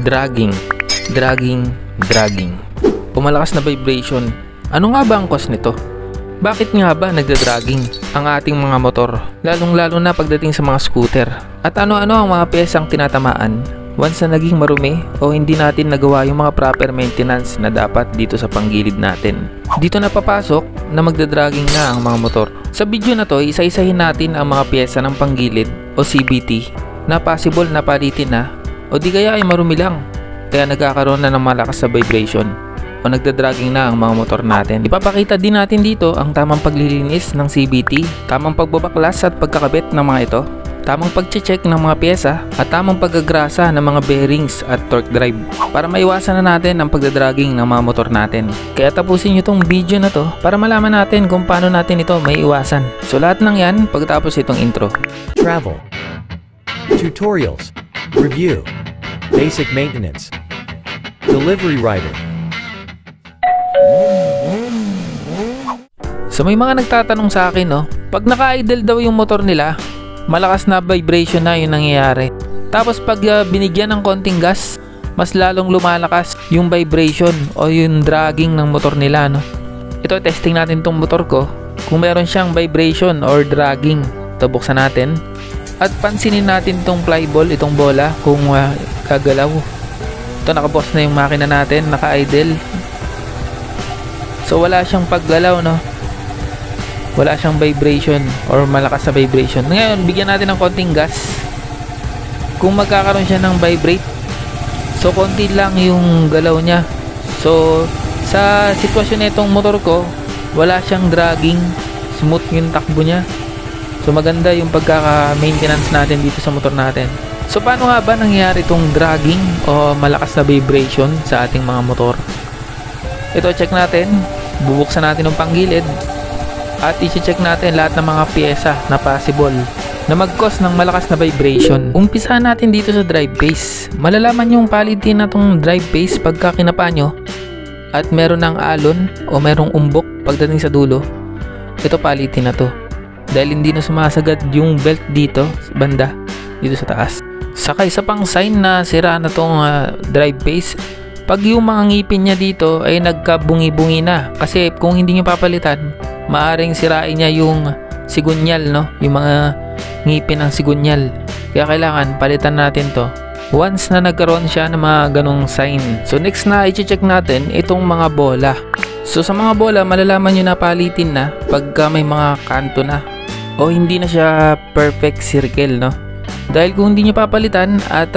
Dragging, dragging, dragging. Pumalakas na vibration. Ano nga ba ang cause nito? Bakit nga ba nagda-dragging ang ating mga motor? Lalong-lalo na pagdating sa mga scooter. At ano-ano ang mga piyesang tinatamaan once na naging marumi o hindi natin nagawa yung mga proper maintenance na dapat dito sa panggilid natin. Dito na papasok na magda-dragging na ang mga motor. Sa video na to, isa-isahin natin ang mga piyesa ng panggilid o CVT na possible na palitin na o di kaya ay marumi lang kaya nagkakaroon na ng malakas na vibration o nagda-dragging na ang mga motor natin. Ipapakita din natin dito ang tamang paglilinis ng CVT, tamang pagbabaklas at pagkakabit ng mga ito, tamang pag-check ng mga pyesa at tamang paggagrasa ng mga bearings at torque drive para maiwasan na natin ang pagda-dragging ng mga motor natin. Kaya tapusin nyo itong video na to para malaman natin kung paano natin ito maiiwasan. So lahat ng yan pagkatapos itong intro. Travel, tutorials, review, basic maintenance, delivery rider. So may mga nagtatanong sa akin pag naka-idle daw yung motor nila, malakas na vibration na yung nangyayari. Tapos pag binigyan ng konting gas, mas lalong lumalakas yung vibration o yung dragging ng motor nila. Ito, testing natin tong motor ko kung meron siyang vibration or dragging. Ito, buksan natin. At pansinin natin tong flyball, itong bola, kung gagalaw. Ito, nakabox na yung makina natin, naka-idle. So wala siyang paggalaw, wala siyang vibration or malakas na vibration. Ngayon, bigyan natin ng konting gas. Kung magkakaroon siya ng vibrate, so konti lang yung galaw niya. So sa sitwasyon nitong motor ko, wala siyang dragging, smooth yung takbo niya. So maganda yung pagkaka-maintenance natin dito sa motor natin. So paano nga ba nangyayari itong dragging o malakas na vibration sa ating mga motor? Ito, check natin. Bubuksan natin ng panggilid at i-check natin lahat ng mga piyesa na possible na mag-cause ng malakas na vibration. Umpisahan natin dito sa drive base. Malalaman yung palitin na tong drive base pagka kinapa nyo at meron ng alon o merong umbok pagdating sa dulo. Ito, palitin na to dahil hindi na sumasagad yung belt dito banda dito sa taas. Saka isa pang sign na sira na tong drive base, pag yung mga ngipin niya dito ay nagkabungi-bungi na. Kasi kung hindi nyo papalitan, maaring sirain niya yung sigunyal, yung mga ngipin ng sigunyal. Kaya kailangan palitan natin to once na nagkaroon siya ng mga ganong sign. So next na i-check natin itong mga bola. So sa mga bola, malalaman nyo na palitin na pagka may mga kanto na o hindi na siya perfect circle, Dahil kung hindi nyo papalitan at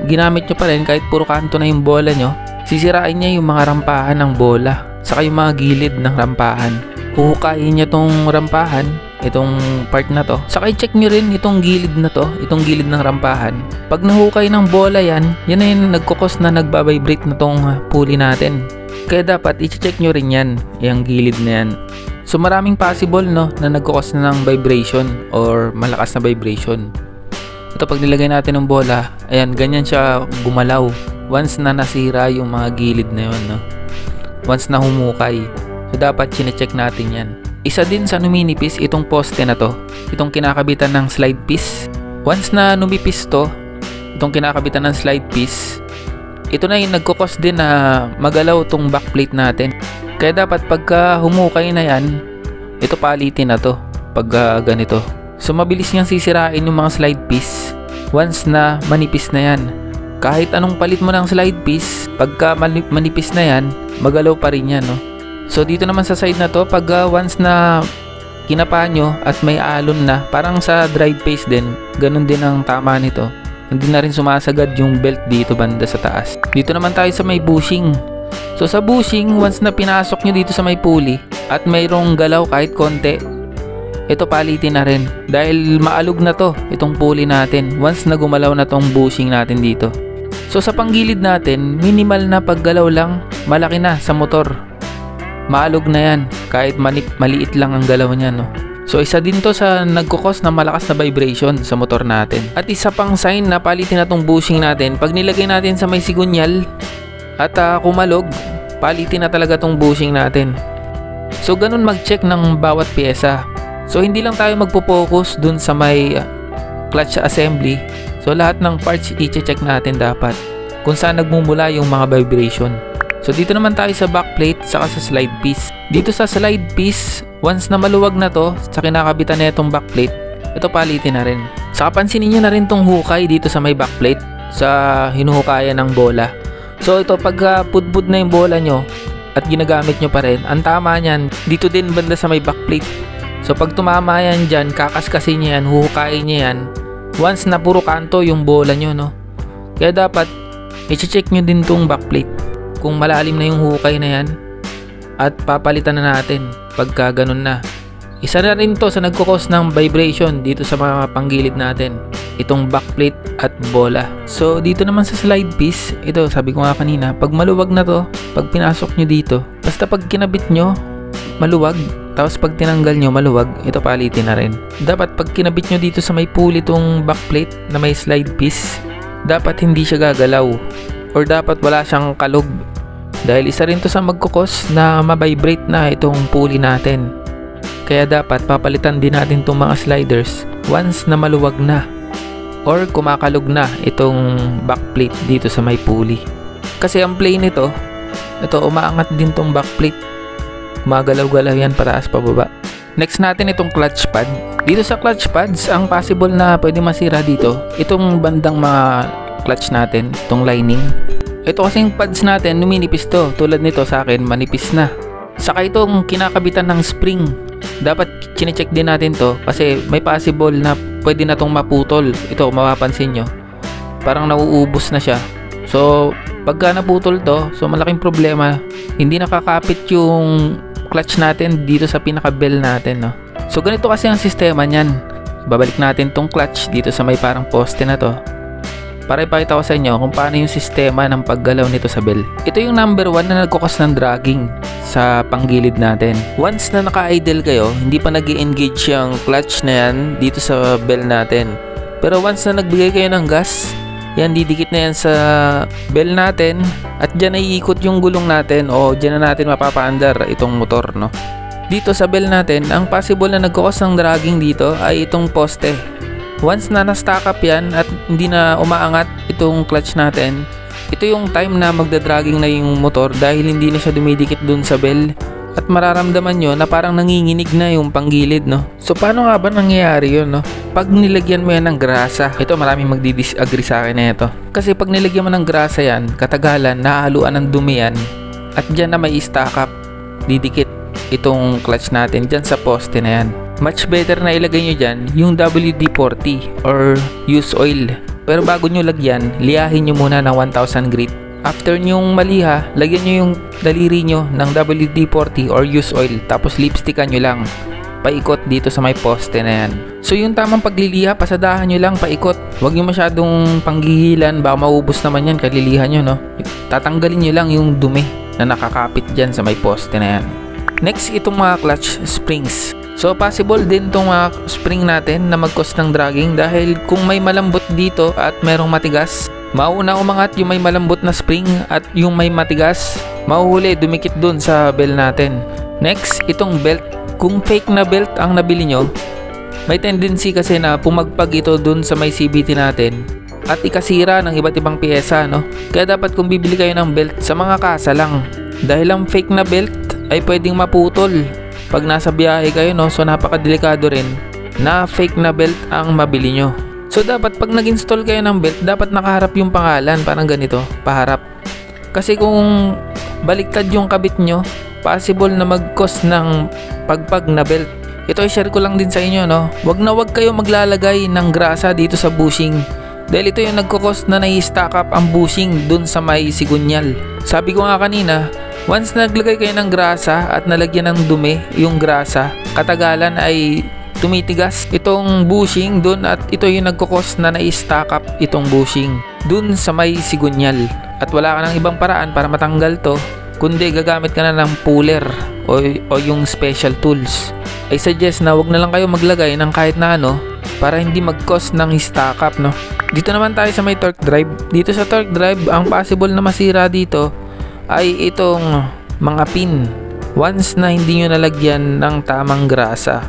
ginamit nyo pa rin kahit puro kanto na yung bola nyo, sisirain niya yung mga rampahan ng bola saka yung mga gilid ng rampahan. Huhukayin niya tong rampahan, itong part na to. Saka i-check nyo rin itong gilid na to, itong gilid ng rampahan. Pag nahukay ng bola yan na yung nagkukos na nagbabibrate na tong pulley natin. Kaya dapat i-check nyo rin yan, yung gilid na yan. So maraming possible na nagkukos na ng vibration or malakas na vibration. Ito, pag nilagay natin ng bola, ayan, ganyan siya gumalaw once na nasira yung mga gilid na yun, once na humukay. So dapat chinecheck natin yan. Isa din sa numinipis itong poste na to, itong kinakabitan ng slide piece. Once na numipis to, itong kinakabitan ng slide piece, ito na yung nagkukos din na magalaw tong backplate natin. Kaya dapat pagka humukay na yan, ito palitin na to pag ganito. So mabilis niyang sisirain yung mga slide piece once na manipis na yan. Kahit anong palit mo ng slide piece, pagka manipis na yan, magalaw pa rin yan, So dito naman sa side na to, pag once na kinapa nyo at may alon na, parang sa drive base din, ganun din ang tama nito. Hindi na rin sumasagad yung belt dito banda sa taas. Dito naman tayo sa may bushing. So sa bushing, once na pinasok nyo dito sa may pulley at mayroong galaw kahit konti, ito palitin na rin dahil maalog na to itong pulley natin once na gumalaw na tong bushing natin dito. So sa panggilid natin, minimal na paggalaw lang, malaki na sa motor. Maalog na yan kahit maliit lang ang galaw niya, So isa din to sa nagkukos na malakas na vibration sa motor natin. At isa pang sign na palitin na tong bushing natin, pag nilagay natin sa may sigunyal at kumalog, palitin na talaga tong bushing natin. So ganun mag-check ng bawat pyesa. So hindi lang tayo magpo-focus dun sa may clutch assembly. So lahat ng parts i-check natin dapat. kung saan nagmumula yung mga vibration. So dito naman tayo sa backplate saka sa slide piece. Dito sa slide piece, once na maluwag na to sa kinakabitan na itong backplate, ito palitin na rin. Saka pansinin nyo na rin tong hukay dito sa may backplate sa hinuhukayan ng bola. So ito pag pudpud na yung bola nyo at ginagamit nyo pa rin, ang tama nyan dito din banda sa may backplate. So pag tumama yan dyan, kakaskasin nyo yan, huhukayin nyo yan once na puro kanto yung bola nyo, no? Kaya dapat i-check nyo din tong backplate kung malalim na yung hukay na yan at papalitan na natin pagka ganun na. Isa na rin to sa nagkukos ng vibration dito sa mga panggilid natin, itong backplate at bola. So dito naman sa slide piece, ito sabi ko nga kanina, pag maluwag na to, pag pinasok nyo dito, basta pag kinabit nyo maluwag, tapos pag tinanggal nyo maluwag, ito palitin na rin. Dapat pag kinabit nyo dito sa may pulley itong backplate na may slide piece, dapat hindi siya gagalaw or dapat wala siyang kalog, dahil isa rin to sa magkukos na ma-vibrate na itong pulley natin. Kaya dapat papalitan din natin itong mga sliders once na maluwag na or kumakalog na itong backplate dito sa may pulley. Kasi ang play nito, ito umaangat din itong backplate, gumagalaw-galaw yan paraas pababa. Next natin itong clutch pad. Dito sa clutch pads, ang possible na pwede masira dito, itong bandang mga clutch natin, itong lining. Ito kasing pads natin, numinipis to. Tulad nito sa akin, manipis na. Saka itong kinakabitan ng spring, dapat chinecheck din natin to kasi may possible na pwede na tong maputol. Ito, mapapansin nyo, parang nauubos na siya. So pagka naputol to, so malaking problema, hindi nakakapit yung clutch natin dito sa pinaka bell natin, no? So ganito kasi ang sistema nyan. Babalik natin tong clutch dito sa may parang poste na to para ipakita ko sa inyo kung paano yung sistema ng paggalaw nito sa bell. Ito yung number 1 na nagkukos ng dragging sa panggilid natin. Once na naka-idle kayo, hindi pa nag-engage yung clutch na yan dito sa bell natin. Pero once na nagbigay kayo ng gas, yan, didikit na yan sa bell natin at dyan ay iikot yung gulong natin o dyan na natin mapapaandar itong motor, no? Dito sa bell natin, ang possible na nagkukos ng dragging dito ay itong poste. Once na na-stack up yan at hindi na umaangat itong clutch natin, ito yung time na magdadragging na yung motor dahil hindi na siya dumidikit dun sa bell at mararamdaman nyo na parang nanginginig na yung panggilid, no? So paano nga ba nangyayari yun, no? Pag nilagyan mo yan ng grasa, ito maraming magdi-disagree sa akin na ito. Kasi pag nilagyan mo ng grasa yan, katagalan, nahaluan ng dumi yan at dyan na may stack up, didikit itong clutch natin dyan sa poste na yan. Much better na ilagay nyo dyan yung WD-40 or used oil. Pero bago nyo lagyan, liyahin nyo muna ng 1000 grit. After nyong maliha, lagyan nyo yung daliri nyo ng WD-40 or used oil. Tapos lipstickan nyo lang paikot dito sa may poste na yan. So yung tamang pagliliha, pasadahan nyo lang paikot. Huwag nyo masyadong panggihilan, baka maubos naman yan kalilihan nyo, no? Tatanggalin nyo lang yung dumi na nakakapit dyan sa may poste na yan. Next, itong mga clutch springs. So possible din itong mga spring natin na mag-cause ng dragging dahil kung may malambot dito at merong matigas, mauna umangat yung may malambot na spring at yung may matigas, mahuhuli dumikit dun sa belt natin. Next, itong belt. Kung fake na belt ang nabili nyo, may tendency kasi na pumagpag ito dun sa may CVT natin at ikasira ng iba't ibang pyesa, no? Kaya dapat kung bibili kayo ng belt, sa mga kasa lang, dahil ang fake na belt ay pwedeng maputol pag nasa biyahe kayo, no? So napakadelikado rin na fake na belt ang mabili nyo. So dapat pag nag-install kayo ng belt, dapat nakaharap yung pangalan, parang ganito, paharap. Kasi kung baliktad yung kabit nyo, possible na mag-cause ng pagpag na belt. Ito ay share ko lang din sa inyo, no? Wag na wag kayo maglalagay ng grasa dito sa bushing dahil ito yung nagkukos na nai-stack up ang bushing dun sa may sigunyal. Sabi ko nga kanina, once na naglagay kayo ng grasa at nalagyan ng dumi yung grasa, katagalan ay tumitigas itong bushing dun at ito yung nagkukos na nai-stack up itong bushing dun sa may sigunyal. At wala ka ng ibang paraan para matanggal to, kundi gagamit ka na ng puller o yung special tools. I suggest na wag na lang kayo maglagay ng kahit na ano para hindi mag-cause ng stack up, no? Dito naman tayo sa may torque drive. Dito sa torque drive, ang possible na masira dito ay itong mga pin. Once na hindi nyo nalagyan ng tamang grasa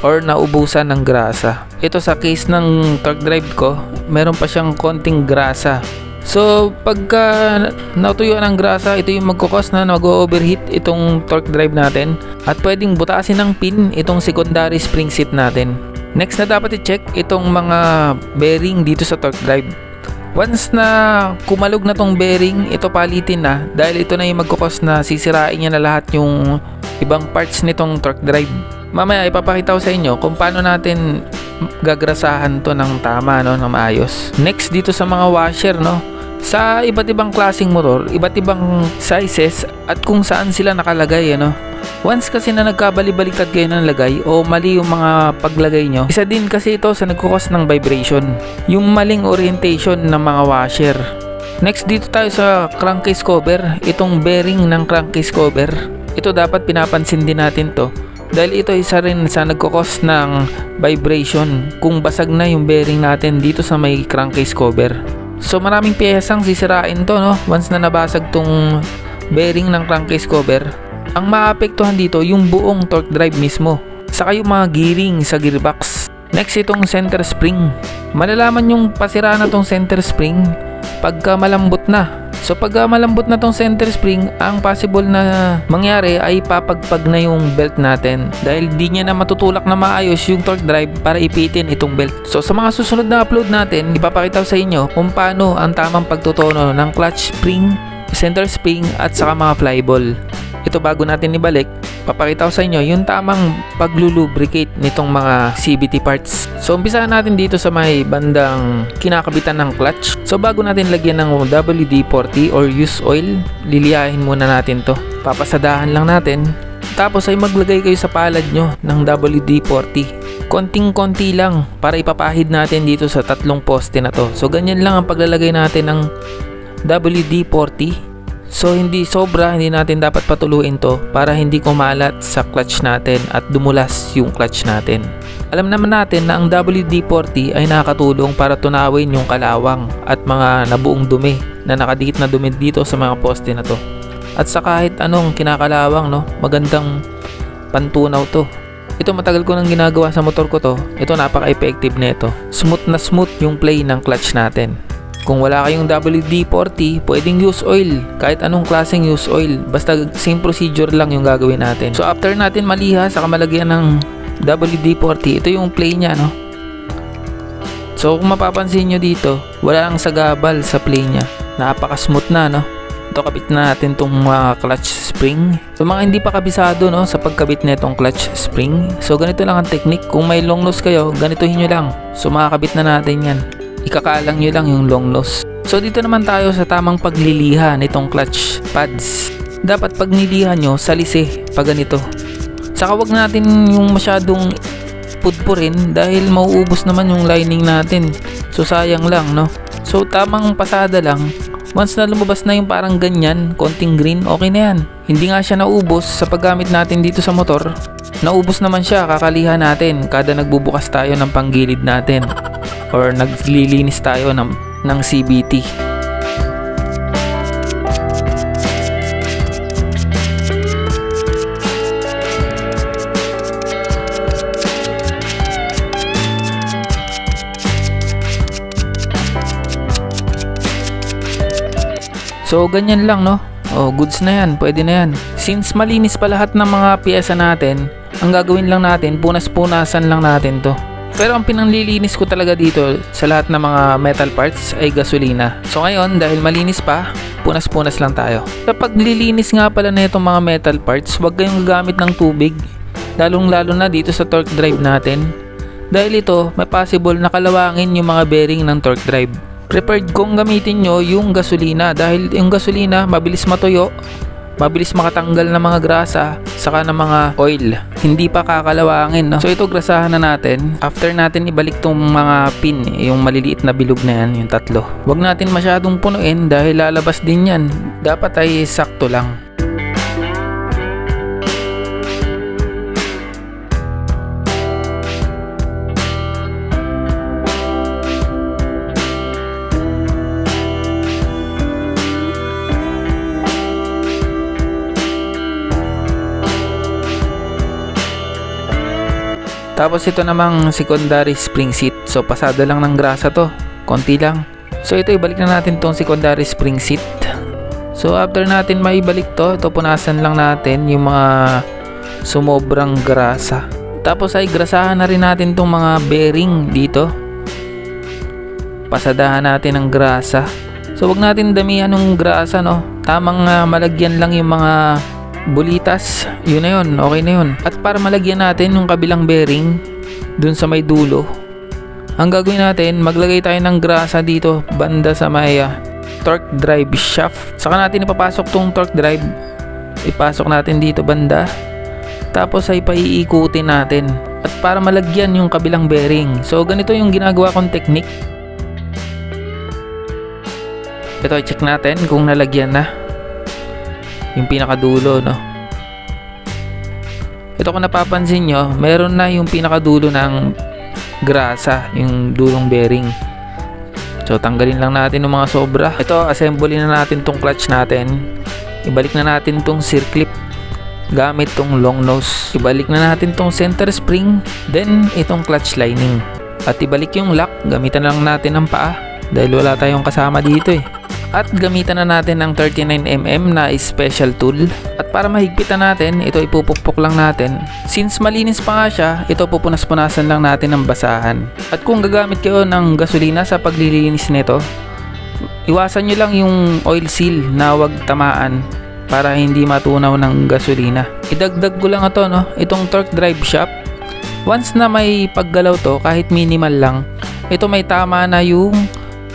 or naubusan ng grasa. Ito sa case ng torque drive ko, meron pa siyang konting grasa So pagka natuyuan ng grasa, ito yung magkukos na mag-overheat itong torque drive natin at pwedeng butasin ng pin itong secondary spring seat natin. Next na dapat i-check itong mga bearing dito sa torque drive. Once na kumalog na tong bearing, ito palitin na dahil ito na yung magkukos na sisirain niya na lahat yung ibang parts nitong torque drive. Mamaya ipapakita ko sa inyo kung paano natin gagrasahan to ng tama, no, ng maayos. Next dito sa mga washer, no, sa iba't ibang klaseng motor, iba't ibang sizes at kung saan sila nakalagay, ano. Once kasi na nagkabali-baliktad kayo ng lagay o mali yung mga paglagay nyo, isa din kasi ito sa nagkukos ng vibration, yung maling orientation ng mga washer. Next dito tayo sa crankcase cover, itong bearing ng crankcase cover. Ito dapat pinapansin din natin to dahil ito isa rin sa nagkukos ng vibration kung basag na yung bearing natin dito sa may crankcase cover. So maraming piyesang sisirain to, no, once na nabasag tong bearing ng crankcase cover. Ang maapektuhan dito yung buong torque drive mismo, saka yung mga gearing sa gearbox. Next itong center spring. Malalaman yung pasira na tong center spring pagka malambot na. So pagka malambot na tong center spring, ang possible na mangyari ay papagpag na yung belt natin dahil di niya na matutulak na maayos yung torque drive para ipitin itong belt. So sa mga susunod na upload natin, ipapakita ko sa inyo kung paano ang tamang pagtutono ng clutch spring, center spring at saka mga flyball. Ito bago natin ibalik, papakita ko sa inyo yung tamang paglulubricate nitong mga CVT parts. So umpisahan natin dito sa may bandang kinakabitan ng clutch. So bago natin lagyan ng WD-40 or used oil, liliyahin muna natin to. Papasadahan lang natin. Tapos ay maglagay kayo sa palad nyo ng WD-40. Konting-konti lang para ipapahid natin dito sa tatlong poste na to. So ganyan lang ang paglalagay natin ng WD-40. So hindi sobra, hindi natin dapat patuluin to para hindi kumalat sa clutch natin at dumulas yung clutch natin. Alam naman natin na ang WD-40 ay nakakatulong para tunawin yung kalawang at mga nabuong dumi na nakadikit na dumi dito sa mga poste na to. At sa kahit anong kinakalawang, no, magandang pantunaw to. Ito matagal ko nang ginagawa sa motor ko to. Ito napaka-effective nito. Smooth na smooth yung play ng clutch natin. Kung wala kayong WD-40, pwedeng use oil. Kahit anong klaseng use oil. Basta same procedure lang yung gagawin natin. So after natin maliha sa kamalagyan ng WD-40, ito yung play niya, no? So kung mapapansin nyo dito, wala lang sagabal sa play niya. Napaka-smooth na, no? Ito kabit na natin tong clutch spring. So mga hindi pa kabisado, no, sa pagkabit na itong clutch spring. So ganito lang ang technique. Kung may long nose kayo, ganituhin nyo lang. So makakabit na natin yan. Ikakalang nyo lang yung long nose. So dito naman tayo sa tamang pagliliha nitong clutch pads. Dapat pag nilihan nyo, salisi pag ganito. Saka wag natin yung masyadong pudpurin dahil mauubos naman yung lining natin. So sayang lang, no? So tamang pasada lang. Once na lumabas na yung parang ganyan, konting green, okay na yan. Hindi nga siya naubos sa paggamit natin dito sa motor. Naubos naman siya kakaliha natin kada nagbubukas tayo ng panggilid natin or naglilinis tayo ng CVT. So ganyan lang, no? Oh, goods na yan, pwede na yan. Since malinis pa lahat ng mga piyesa natin, ang gagawin lang natin, punas-punasan lang natin to. Pero ang pinanglilinis ko talaga dito sa lahat ng mga metal parts ay gasolina. So ngayon, dahil malinis pa, punas-punas lang tayo. Sa paglilinis nga pala na itong mga metal parts, huwag kayong gagamit ng tubig. Lalong-lalo na dito sa torque drive natin. Dahil ito, may possible na kalawangin yung mga bearing ng torque drive. Prepared kong gamitin nyo yung gasolina dahil yung gasolina mabilis matuyo, mabilis makatanggal ng mga grasa, saka ng mga oil. Hindi pa kakalawangin, no? So ito grasahan na natin. After natin ibalik tong mga pin, yung maliliit na bilog na yan, yung tatlo. Huwag natin masyadong punuin dahil lalabas din yan. Dapat ay sakto lang. Tapos ito namang secondary spring seat. So pasada lang ng grasa to, konti lang. So ito, ibalik na natin tong secondary spring seat. So after natin maibalik to, ito punasan lang natin yung mga sumobrang grasa. Tapos ay grasahan na rin natin tong mga bearing dito. Pasadahan natin ng grasa. So wag natin damihan ng grasa, no. Tamang malagyan lang yung mga bulitas. Yun na yun, okay na yun. At para malagyan natin yung kabilang bearing dun sa may dulo, ang gagawin natin, maglagay tayo ng grasa dito banda sa may torque drive shaft. Saka natin ipapasok tong torque drive. Ipasok natin dito banda. Tapos ay paiikutin natin. At para malagyan yung kabilang bearing. So ganito yung ginagawa kong technique. Ito, check natin kung nalagyan na yung pinakadulo, no. Ito, kung napapansin nyo, meron na yung pinakadulo ng grasa, yung dulong bearing. So tanggalin lang natin yung mga sobra. Ito, assemble na natin tong clutch natin. Ibalik na natin tong circlip gamit tong long nose. Ibalik na natin tong center spring, then itong clutch lining. At ibalik yung lock, gamitan lang natin ng paa dahil wala tayong kasama dito eh. At gamitan na natin ng 39mm na special tool. At para mahigpitan natin, ito ipupukpok lang natin. Since malinis pa nga siya, ito pupunas-punasan lang natin ng basahan. At kung gagamit kayo ng gasolina sa paglilinis nito, iwasan nyo lang yung oil seal na wag tamaan para hindi matunaw ng gasolina. Idagdag ko lang ito, no, itong torque drive shaft. Once na may paggalaw to, kahit minimal lang, ito may tama na yung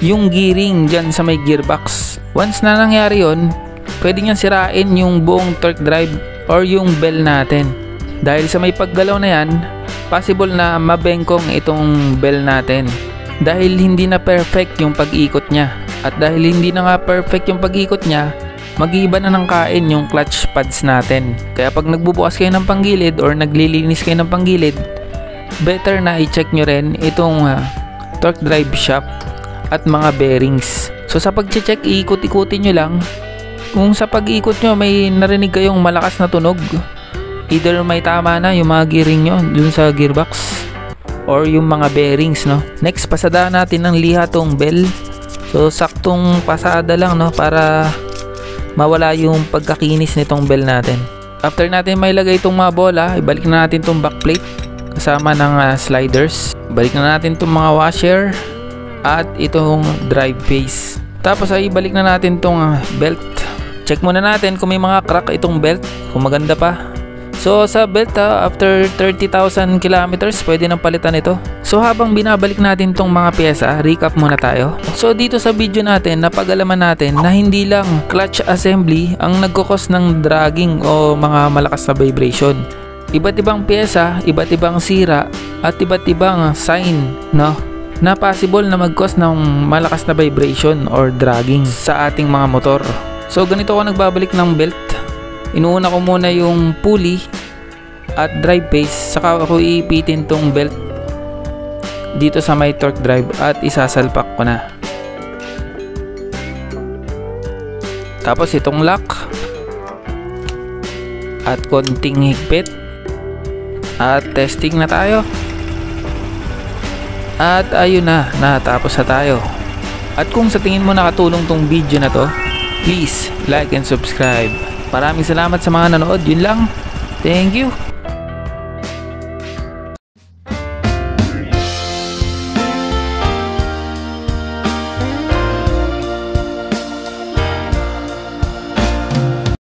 gearing dyan sa may gearbox. Once na nangyari yon, pwede niyang sirain yung buong torque drive or yung bell natin. Dahil sa may paggalaw na yan, possible na mabengkong itong bell natin. Dahil hindi na perfect yung pag-ikot niya. At dahil hindi na nga perfect yung pag-ikot niya, mag-iiba na ng kain yung clutch pads natin. Kaya pag nagbubukas kayo ng panggilid or naglilinis kayo ng panggilid, better na i-check nyo rin itong torque drive shaft at mga bearings. So sa pag-check, iikot-ikutin nyo lang. Kung sa pag-ikot nyo may narinig kayong malakas na tunog, either may tama na yung mga gearing nyo dun sa gearbox or yung mga bearings, no. Next, pasadahan natin ng liha tong bell. So saktong pasada lang, no, para mawala yung pagkakinis nitong bell natin. After natin may lagay itong mga bola, ibalik na natin itong backplate kasama ng sliders. Ibalik na natin itong mga washer at itong drive base. Tapos ay ibalik na natin itong belt. Check muna natin kung may mga crack itong belt, kung maganda pa. So sa belt, after 30,000 kilometers, pwede nang palitan ito. So habang binabalik natin itong mga pyesa, recap muna tayo. So dito sa video natin, napag-alaman natin na hindi lang clutch assembly ang nagkukos ng dragging o mga malakas na vibration. Iba't ibang pyesa, iba't ibang sira, at iba't ibang sign, no, na possible na mag-cause ng malakas na vibration or dragging sa ating mga motor. So ganito ako nagbabalik ng belt. Inuuna ko muna yung pulley at drive base, saka ako iipitin tong belt dito sa may torque drive at isasalpak ko na. Tapos itong lock at konting higpit at testing na tayo. At ayun na, natapos na tayo. At kung sa tingin mo nakatulong tong video na to, please like and subscribe. Maraming salamat sa mga nanood. Yun lang. Thank you.